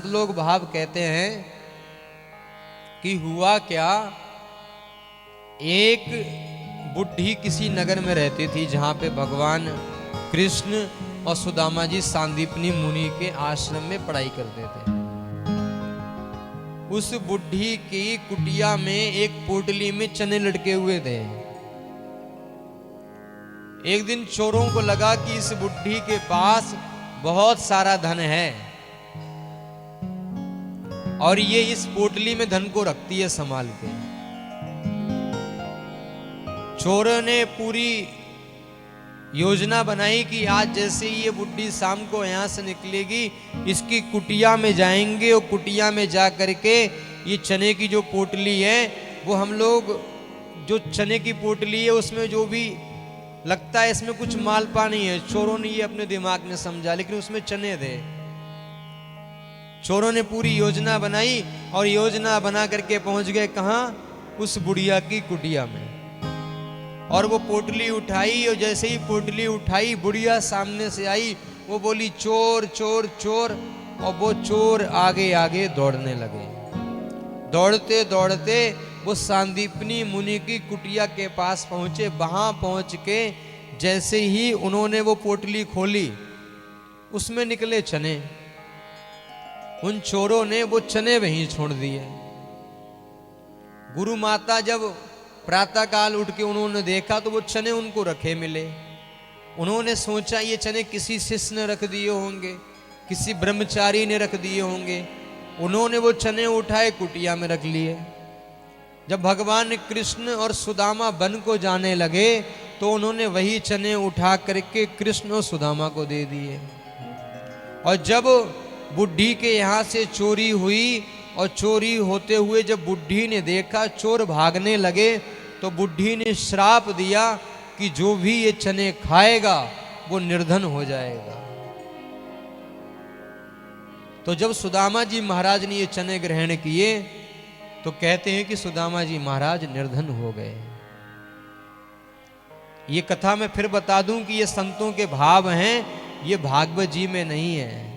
संत लोग भाव कहते हैं कि हुआ क्या, एक बुढ़ी किसी नगर में रहती थी जहां पे भगवान कृष्ण और सुदामा जी सांदीपनी मुनि के आश्रम में पढ़ाई करते थे। उस बुढ़ी की कुटिया में एक पोटली में चने लटके हुए थे। एक दिन चोरों को लगा कि इस बुढ़ी के पास बहुत सारा धन है और ये इस पोटली में धन को रखती है संभाल के। चोरों ने पूरी योजना बनाई कि आज जैसे ही ये बुढ़ी शाम को यहां से निकलेगी, इसकी कुटिया में जाएंगे और कुटिया में जा करके ये चने की जो पोटली है वो हम लोग, जो चने की पोटली है उसमें जो भी लगता है इसमें कुछ माल पानी है, चोरों ने ये अपने दिमाग में समझा, लेकिन उसमें चने थे। चोरों ने पूरी योजना बनाई और योजना बना करके पहुंच गए कहां, उस बुढ़िया की कुटिया में। और वो पोटली उठाई और जैसे ही पोटली उठाई बुढ़िया सामने से आई, वो बोली चोर चोर चोर, और वो चोर आगे आगे दौड़ने लगे। दौड़ते दौड़ते वो सांदीपनी मुनि की कुटिया के पास पहुंचे। वहां पहुंच के जैसे ही उन्होंने वो पोटली खोली, उसमें निकले चने। उन चोरों ने वो चने वहीं छोड़ दिए। गुरु माता जब प्रातः काल उठ के उन्होंने देखा तो वो चने उनको रखे मिले। उन्होंने सोचा ये चने किसी शिष्य ने रख दिए होंगे, किसी ब्रह्मचारी ने रख दिए होंगे। उन्होंने वो चने उठाए कुटिया में रख लिए। जब भगवान कृष्ण और सुदामा वन को जाने लगे तो उन्होंने वही चने उठा करके कृष्ण और सुदामा को दे दिए। और जब बुढ़ी के यहाँ से चोरी हुई और चोरी होते हुए जब बुढ़ी ने देखा चोर भागने लगे, तो बुढ़ी ने श्राप दिया कि जो भी ये चने खाएगा वो निर्धन हो जाएगा। तो जब सुदामा जी महाराज ने ये चने ग्रहण किए तो कहते हैं कि सुदामा जी महाराज निर्धन हो गए। ये कथा मैं फिर बता दूं कि ये संतों के भाव हैं, ये भागवत जी में नहीं है।